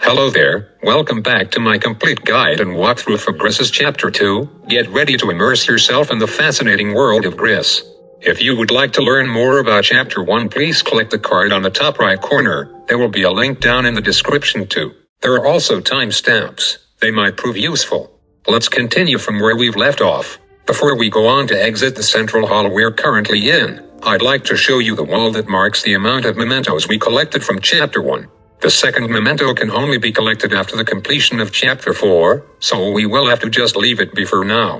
Hello there, welcome back to my complete guide and walkthrough for Gris's Chapter 2. Get ready to immerse yourself in the fascinating world of Gris. If you would like to learn more about Chapter 1, please click the card on the top right corner. There will be a link down in the description too. There are also timestamps. They might prove useful. Let's continue from where we've left off. Before we go on to exit the central hall we're currently in, I'd like to show you the wall that marks the amount of mementos we collected from Chapter 1. The second memento can only be collected after the completion of Chapter 4, so we will have to just leave it be for now.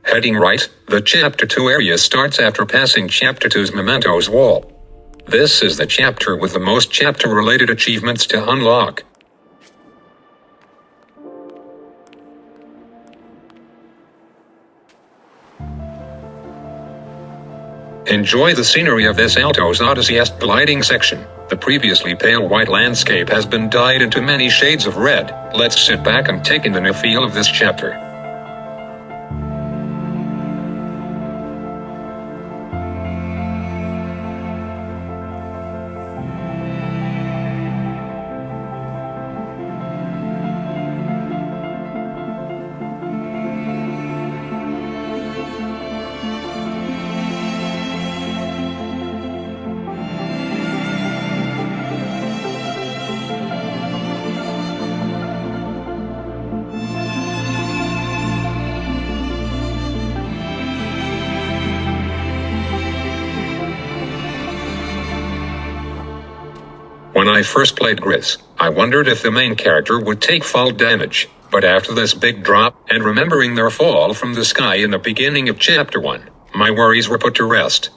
Heading right, the Chapter 2 area starts after passing Chapter 2's mementos wall. This is the chapter with the most chapter-related achievements to unlock. Enjoy the scenery of this Alto's Odyssey-esque gliding section. The previously pale white landscape has been dyed into many shades of red. Let's sit back and take in the new feel of this chapter. When I first played Gris, I wondered if the main character would take fall damage, but after this big drop, and remembering their fall from the sky in the beginning of Chapter 1, my worries were put to rest.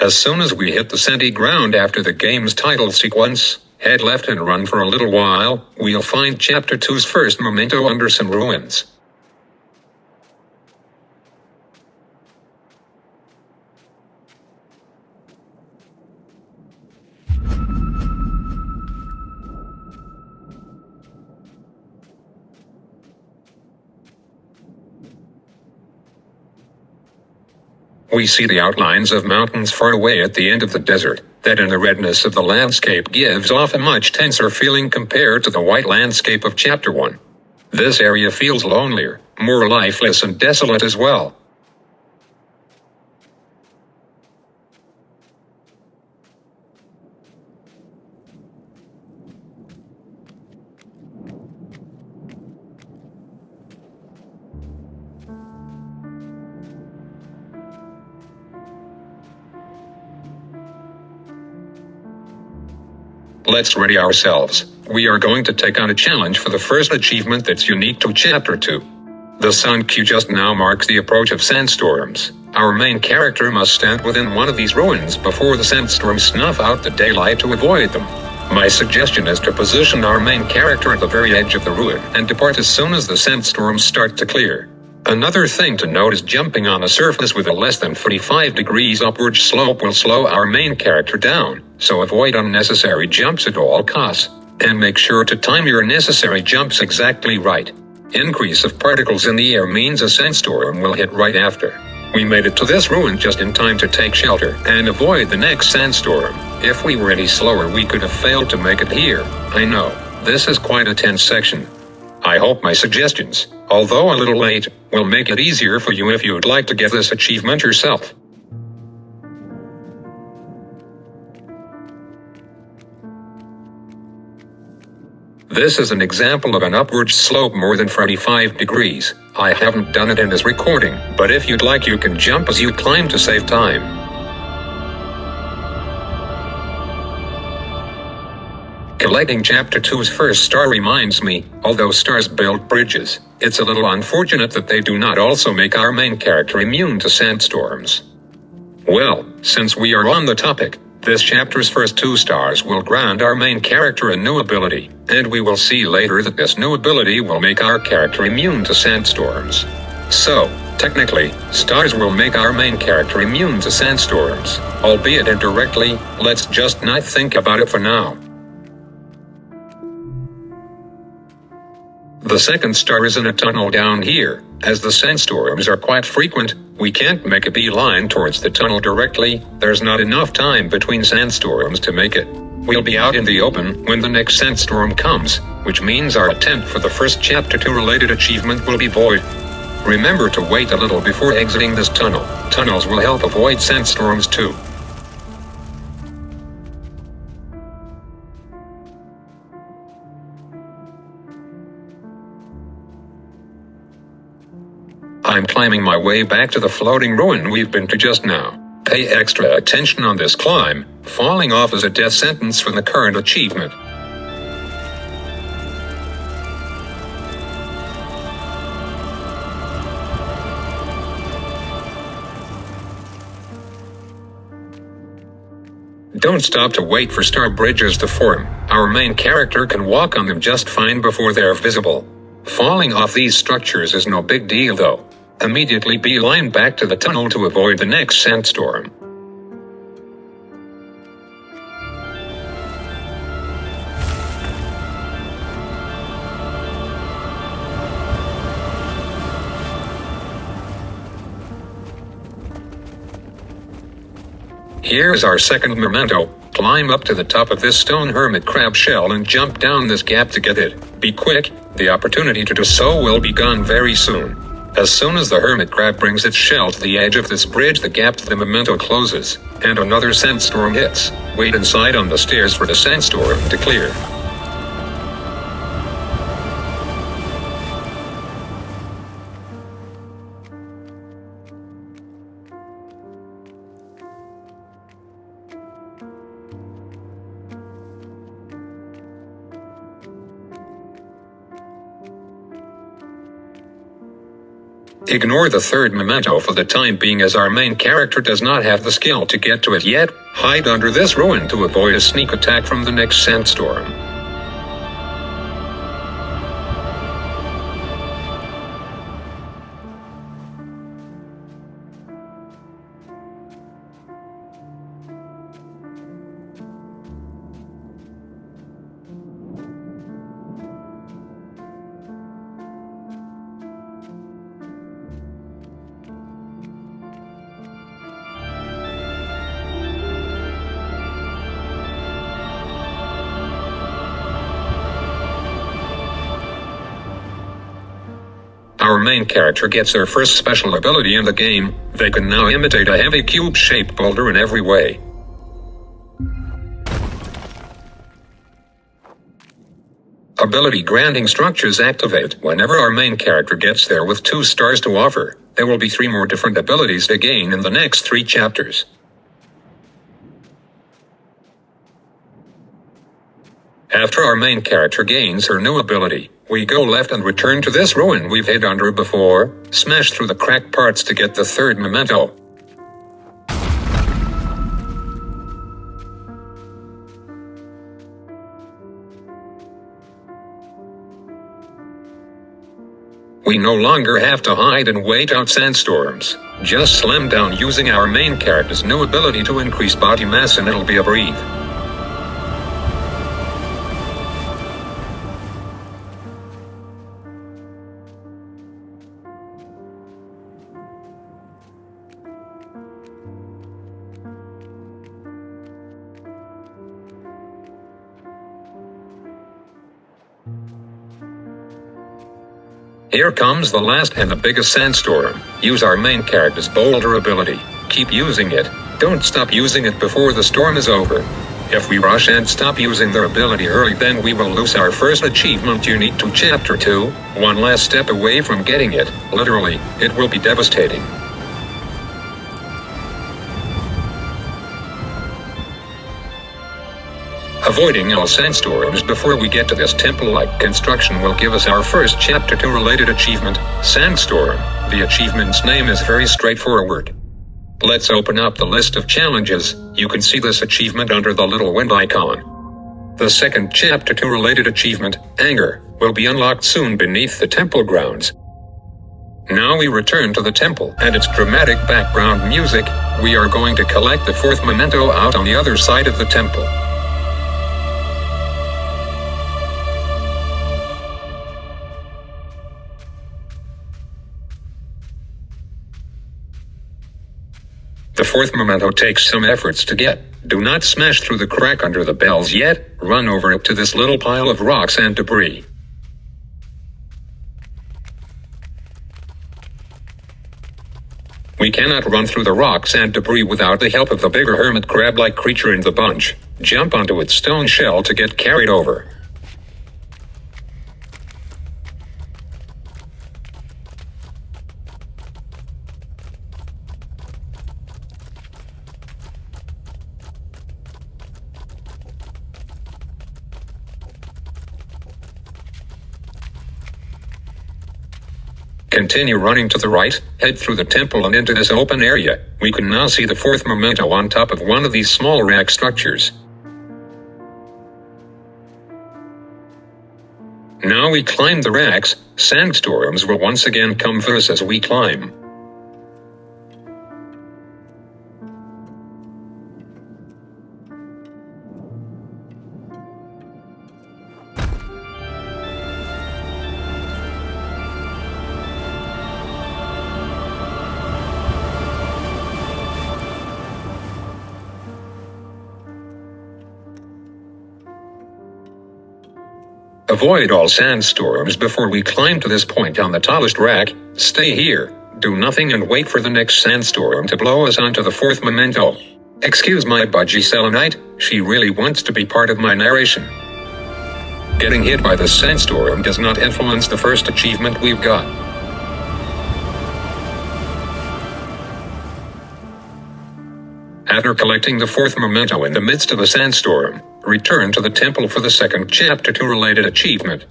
As soon as we hit the sandy ground after the game's title sequence, head left and run for a little while, we'll find Chapter 2's first memento under some ruins. We see the outlines of mountains far away at the end of the desert, that in the redness of the landscape gives off a much tenser feeling compared to the white landscape of Chapter 1. This area feels lonelier, more lifeless and desolate as well. Let's ready ourselves. We are going to take on a challenge for the first achievement that's unique to Chapter 2. The sun cue just now marks the approach of sandstorms. Our main character must stand within one of these ruins before the sandstorms snuff out the daylight to avoid them. My suggestion is to position our main character at the very edge of the ruin and depart as soon as the sandstorms start to clear. Another thing to note is jumping on a surface with a less than 45 degrees upward slope will slow our main character down, so avoid unnecessary jumps at all costs, and make sure to time your necessary jumps exactly right. Increase of particles in the air means a sandstorm will hit right after. We made it to this ruin just in time to take shelter and avoid the next sandstorm. If we were any slower we could have failed to make it here. I know, this is quite a tense section. I hope my suggestions, although a little late, will make it easier for you if you'd like to get this achievement yourself. This is an example of an upward slope more than 45 degrees. I haven't done it in this recording, but if you'd like you can jump as you climb to save time. Collecting Chapter 2's first star reminds me, although stars build bridges, it's a little unfortunate that they do not also make our main character immune to sandstorms. Well, since we are on the topic, this chapter's first 2 stars will grant our main character a new ability, and we will see later that this new ability will make our character immune to sandstorms. So, technically, stars will make our main character immune to sandstorms, albeit indirectly. Let's just not think about it for now. The second star is in a tunnel down here. As the sandstorms are quite frequent, we can't make a beeline towards the tunnel directly. There's not enough time between sandstorms to make it. We'll be out in the open when the next sandstorm comes, which means our attempt for the first Chapter 2 related achievement will be void. Remember to wait a little before exiting this tunnel. Tunnels will help avoid sandstorms too. I'm climbing my way back to the floating ruin we've been to just now. Pay extra attention on this climb. Falling off is a death sentence for the current achievement. Don't stop to wait for star bridges to form. Our main character can walk on them just fine before they're visible. Falling off these structures is no big deal though. Immediately beeline back to the tunnel to avoid the next sandstorm. Here's our second memento. Climb up to the top of this stone hermit crab shell and jump down this gap to get it. Be quick, the opportunity to do so will be gone very soon. As soon as the hermit crab brings its shell to the edge of this bridge, the gap to the memento closes, and another sandstorm hits. Wait inside on the stairs for the sandstorm to clear. Ignore the third memento for the time being as our main character does not have the skill to get to it yet. Hide under this ruin to avoid a sneak attack from the next sandstorm. Our main character gets their first special ability in the game. They can now imitate a heavy cube-shaped boulder in every way. Ability granting structures activate whenever our main character gets there with 2 stars to offer. There will be 3 more different abilities to gain in the next 3 chapters. After our main character gains her new ability, we go left and return to this ruin we've hid under before, smash through the cracked parts to get the third memento. We no longer have to hide and wait out sandstorms. Just slam down using our main character's new ability to increase body mass and it'll be a breeze. Here comes the last and the biggest sandstorm. Use our main character's boulder ability. Keep using it. Don't stop using it before the storm is over. If we rush and stop using their ability early, then we will lose our first achievement unique to Chapter 2, one last step away from getting it. Literally, it will be devastating. Avoiding all sandstorms before we get to this temple-like construction will give us our first Chapter 2 related achievement, Sandstorm. The achievement's name is very straightforward. Let's open up the list of challenges. You can see this achievement under the little wind icon. The second Chapter 2 related achievement, Anger, will be unlocked soon beneath the temple grounds. Now we return to the temple and its dramatic background music. We are going to collect the fourth memento out on the other side of the temple. The fourth memento takes some efforts to get. Do not smash through the crack under the bells yet. Run over it to this little pile of rocks and debris. We cannot run through the rocks and debris without the help of the bigger hermit crab-like creature in the bunch. Jump onto its stone shell to get carried over. Continue running to the right, head through the temple and into this open area. We can now see the fourth memento on top of one of these small rack structures. Now we climb the racks. Sandstorms will once again come for us as we climb. Avoid all sandstorms before we climb to this point on the tallest rack. Stay here, do nothing and wait for the next sandstorm to blow us onto the fourth memento. Excuse my budgie selenite, she really wants to be part of my narration. Getting hit by the sandstorm does not influence the first achievement we've got. After collecting the fourth memento in the midst of a sandstorm, return to the temple for the second Chapter 2 related achievement.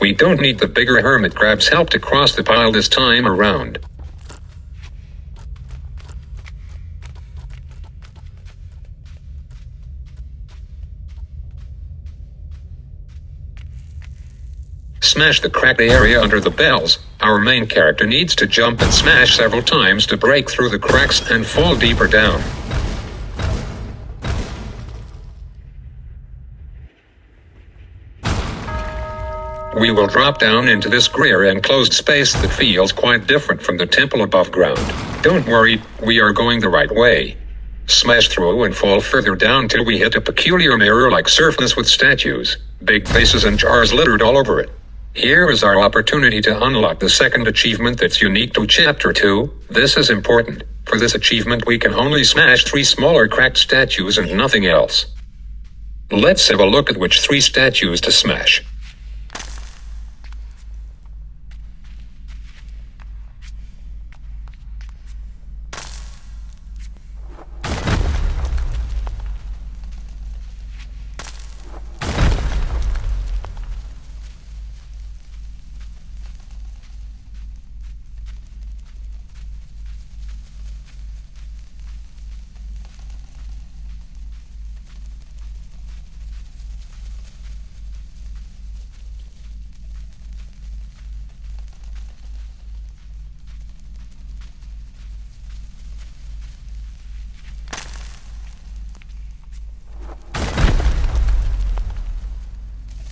We don't need the bigger hermit crab's help to cross the pile this time around. Smash the cracked area under the bells. Our main character needs to jump and smash several times to break through the cracks and fall deeper down. We will drop down into this gray enclosed space that feels quite different from the temple above ground. Don't worry, we are going the right way. Smash through and fall further down till we hit a peculiar mirror-like surface with statues, big faces and jars littered all over it. Here is our opportunity to unlock the second achievement that's unique to Chapter 2. This is important. For this achievement we can only smash 3 smaller cracked statues and nothing else. Let's have a look at which 3 statues to smash.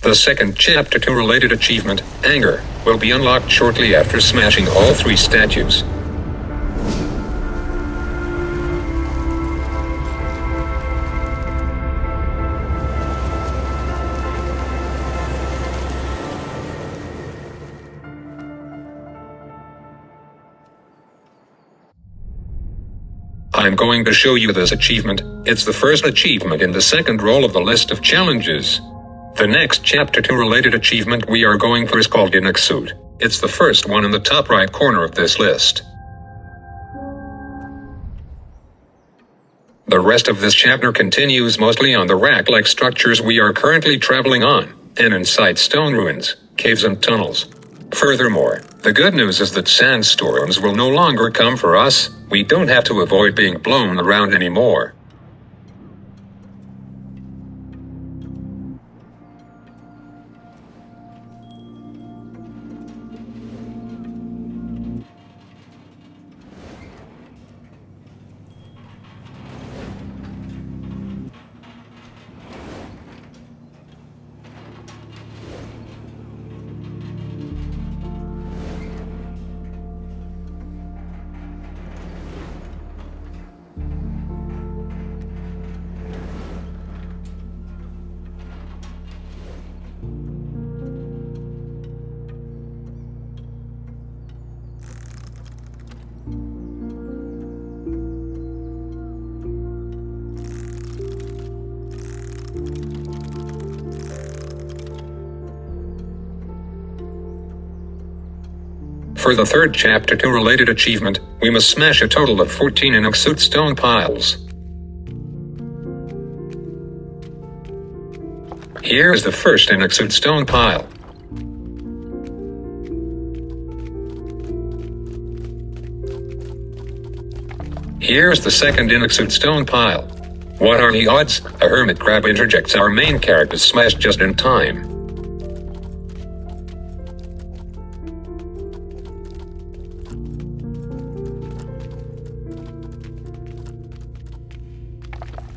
The second Chapter 2 related achievement, Anger, will be unlocked shortly after smashing all 3 statues. I'm going to show you this achievement. It's the first achievement in the second roll of the list of challenges. The next Chapter 2 related achievement we are going for is called Inuksuit. It's the first one in the top right corner of this list. The rest of this chapter continues mostly on the rack-like structures we are currently traveling on, and inside stone ruins, caves and tunnels. Furthermore, the good news is that sandstorms will no longer come for us. We don't have to avoid being blown around anymore. For the third Chapter 2 related achievement, we must smash a total of 14 Inuksuit stone piles. Here is the first Inuksuit stone pile. Here's the second Inuksuit stone pile. What are the odds? A hermit crab interjects our main character smashed just in time.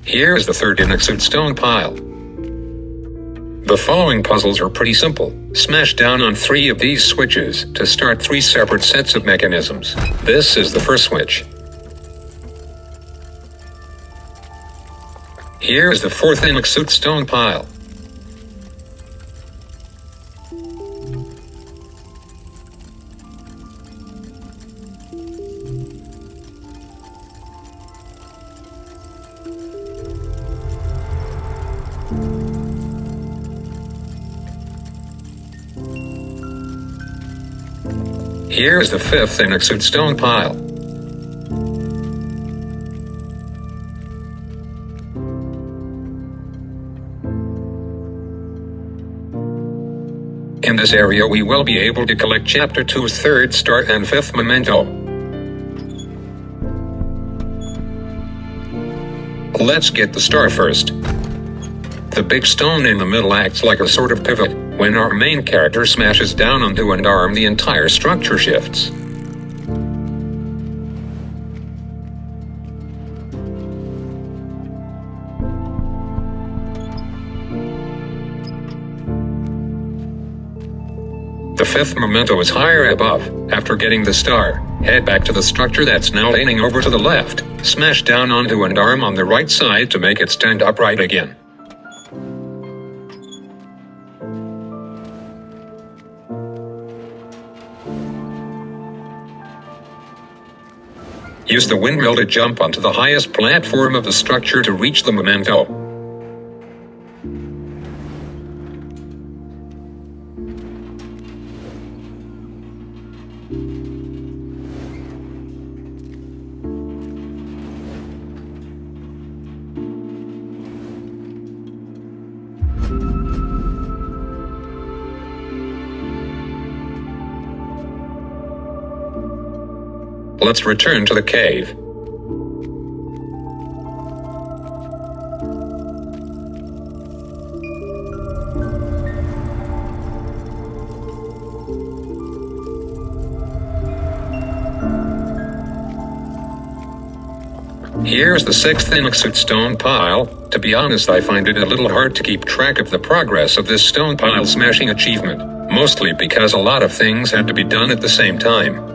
Here is the third Inuksuit stone pile. The following puzzles are pretty simple. Smash down on 3 of these switches to start 3 separate sets of mechanisms. This is the first switch. Here is the fourth Inuksuit stone pile. Here is the fifth Inuksuit stone pile. In this area we will be able to collect Chapter 2's third star and fifth memento. Let's get the star first. The big stone in the middle acts like a sort of pivot. When our main character smashes down onto an arm, the entire structure shifts. The fifth memento is higher above. After getting the star, head back to the structure that's now leaning over to the left. Smash down onto an arm on the right side to make it stand upright again. Use the windmill to jump onto the highest platform of the structure to reach the memento. Let's return to the cave. Here's the sixth Inuksuit stone pile. To be honest, I find it a little hard to keep track of the progress of this stone pile smashing achievement, mostly because a lot of things had to be done at the same time.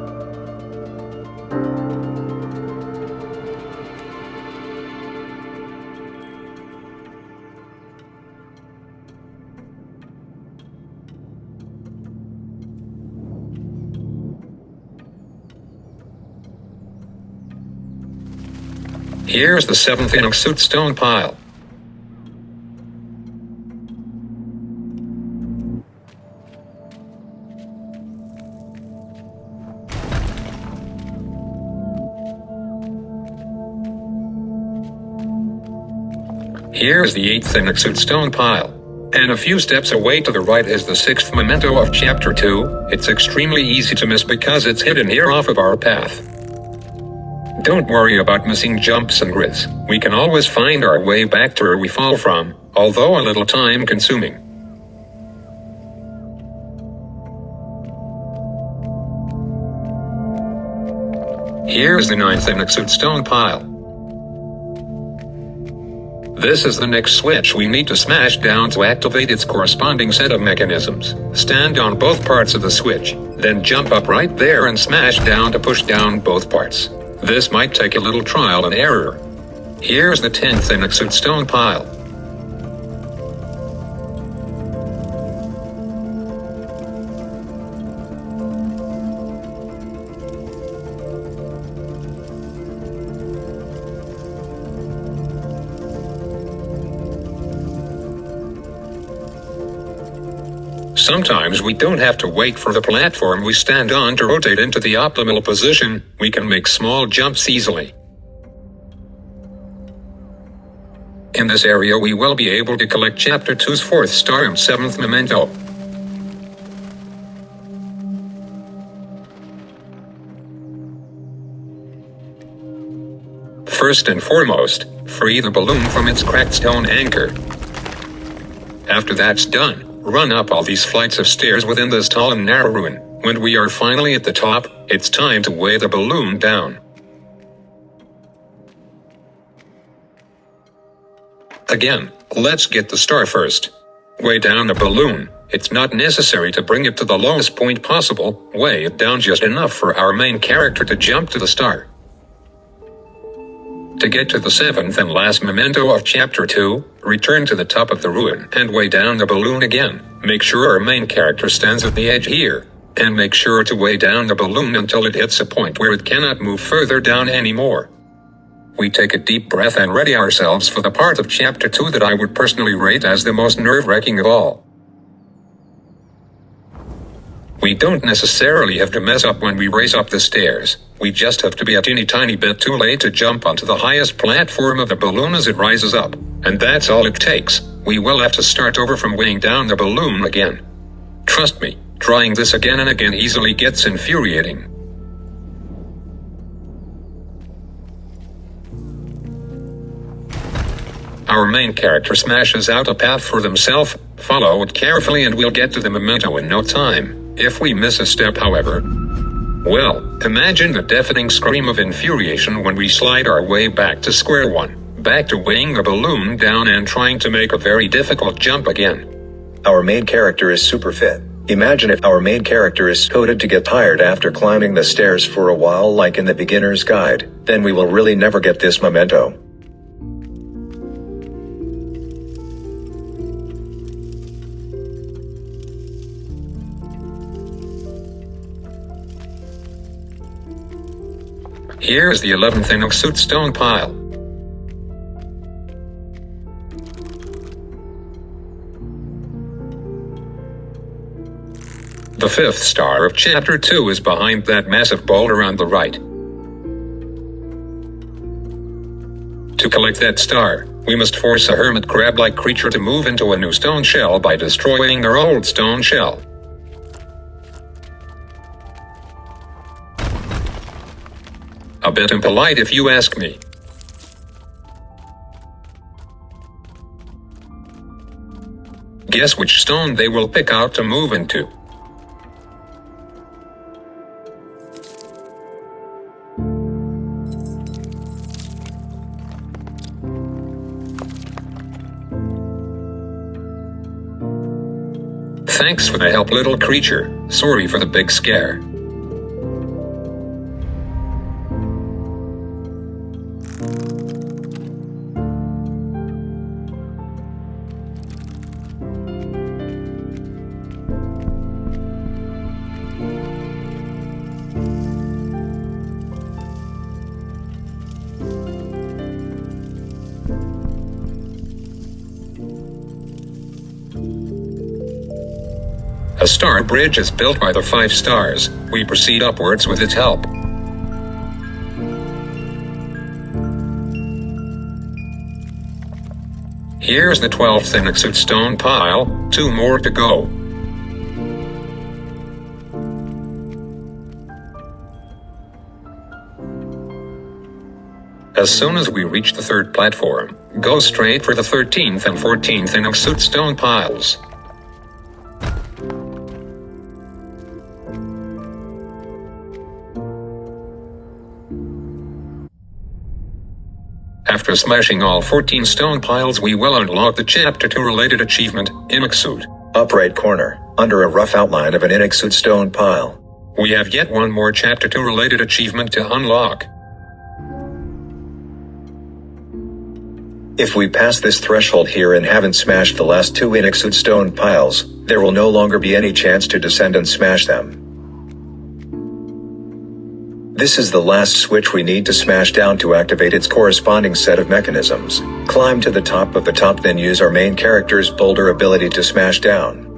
Here's the 7th Inuksuit stone pile. Here's the 8th Inuksuit stone pile. And a few steps away to the right is the 6th memento of Chapter 2. It's extremely easy to miss because it's hidden here off of our path. Don't worry about missing jumps and Gris. We can always find our way back to where we fall from, although a little time consuming. Here's the 9th Inuksuit stone pile. This is the next switch we need to smash down to activate its corresponding set of mechanisms. Stand on both parts of the switch, then jump up right there and smash down to push down both parts. This might take a little trial and error. Here's the 10th Inuksuit stone pile. Sometimes we don't have to wait for the platform we stand on to rotate into the optimal position. We can make small jumps easily. In this area we will be able to collect Chapter 2's 4th star and 7th memento. First and foremost, free the balloon from its cracked stone anchor. After that's done, run up all these flights of stairs within this tall and narrow ruin. When we are finally at the top, it's time to weigh the balloon down. Again, let's get the star first. Weigh down the balloon. It's not necessary to bring it to the lowest point possible. Weigh it down just enough for our main character to jump to the star. To get to the 7th and last memento of Chapter 2, return to the top of the ruin and weigh down the balloon again. Make sure our main character stands at the edge here, and make sure to weigh down the balloon until it hits a point where it cannot move further down anymore. We take a deep breath and ready ourselves for the part of Chapter 2 that I would personally rate as the most nerve-wracking of all. We don't necessarily have to mess up when we race up the stairs. We just have to be a teeny tiny bit too late to jump onto the highest platform of the balloon as it rises up. And that's all it takes. We will have to start over from weighing down the balloon again. Trust me, trying this again and again easily gets infuriating. Our main character smashes out a path for themselves. Follow it carefully and we'll get to the memento in no time. If we miss a step, however, well, imagine the deafening scream of infuriation when we slide our way back to square one, back to weighing the balloon down and trying to make a very difficult jump again. Our main character is super fit. Imagine if our main character is coded to get tired after climbing the stairs for a while like in the beginner's guide, then we will really never get this memento. Here's the 11th Inuksuit stone pile. The 5th star of Chapter 2 is behind that massive boulder on the right. To collect that star, we must force a hermit crab-like creature to move into a new stone shell by destroying their old stone shell. A bit impolite if you ask me. Guess which stone they will pick out to move into. Thanks for the help, little creature. Sorry for the big scare. A star bridge is built by the 5 stars. We proceed upwards with its help. Here's the 12th Inuksuit stone pile, 2 more to go. As soon as we reach the 3rd platform, go straight for the 13th and 14th Inuksuit stone piles. After smashing all 14 stone piles, we will unlock the Chapter 2 related achievement, Inuksuit. Up right corner, under a rough outline of an Inuksuit stone pile. We have yet one more Chapter 2 related achievement to unlock. If we pass this threshold here and haven't smashed the last 2 Inuksuit stone piles, there will no longer be any chance to descend and smash them. This is the last switch we need to smash down to activate its corresponding set of mechanisms. Climb to the top of the top, then use our main character's boulder ability to smash down.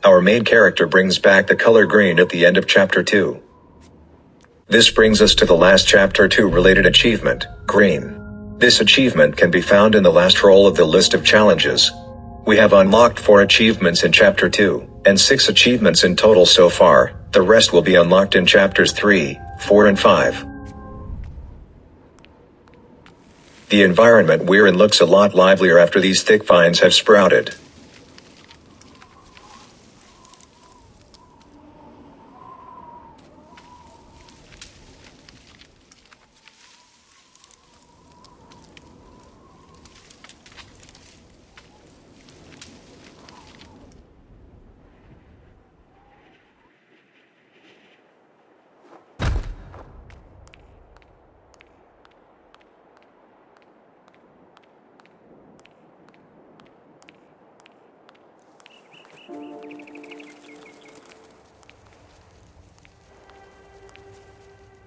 Our main character brings back the color green at the end of Chapter 2. This brings us to the last Chapter 2 related achievement, Green. This achievement can be found in the last roll of the list of challenges. We have unlocked 4 achievements in Chapter 2, and 6 achievements in total so far. The rest will be unlocked in Chapters 3, 4 and 5. The environment we're in looks a lot livelier after these thick vines have sprouted.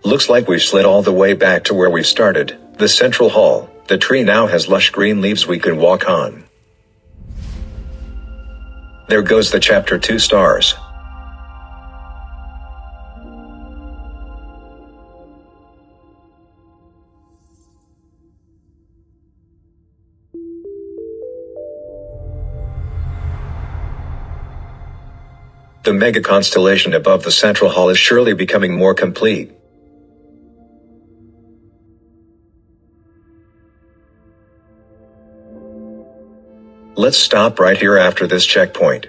Looks like we've slid all the way back to where we started, the central hall. The tree now has lush green leaves we can walk on. There goes the Chapter 2 stars. The mega constellation above the central hall is surely becoming more complete. Let's stop right here after this checkpoint.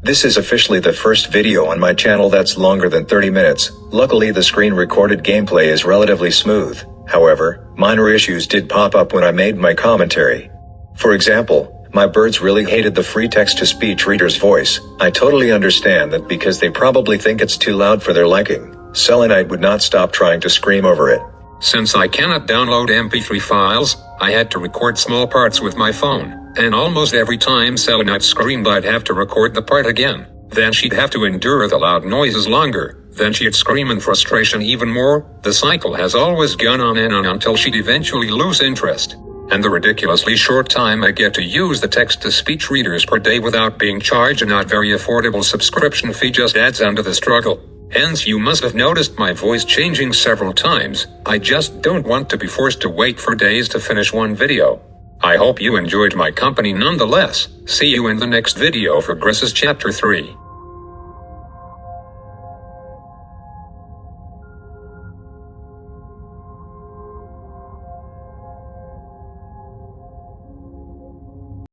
This is officially the first video on my channel that's longer than 30 minutes. Luckily, the screen recorded gameplay is relatively smooth. However, minor issues did pop up when I made my commentary. For example, my birds really hated the free text-to-speech reader's voice. I totally understand that because they probably think it's too loud for their liking. Selenite would not stop trying to scream over it. Since I cannot download MP3 files, I had to record small parts with my phone, and almost every time Selenite screamed I'd have to record the part again. Then she'd have to endure the loud noises longer, then she'd scream in frustration even more. The cycle has always gone on and on until she'd eventually lose interest. And the ridiculously short time I get to use the text-to-speech readers per day without being charged a not very affordable subscription fee just adds on to the struggle. Hence, you must have noticed my voice changing several times. I just don't want to be forced to wait for days to finish one video. I hope you enjoyed my company nonetheless. See you in the next video for Gris's Chapter 3.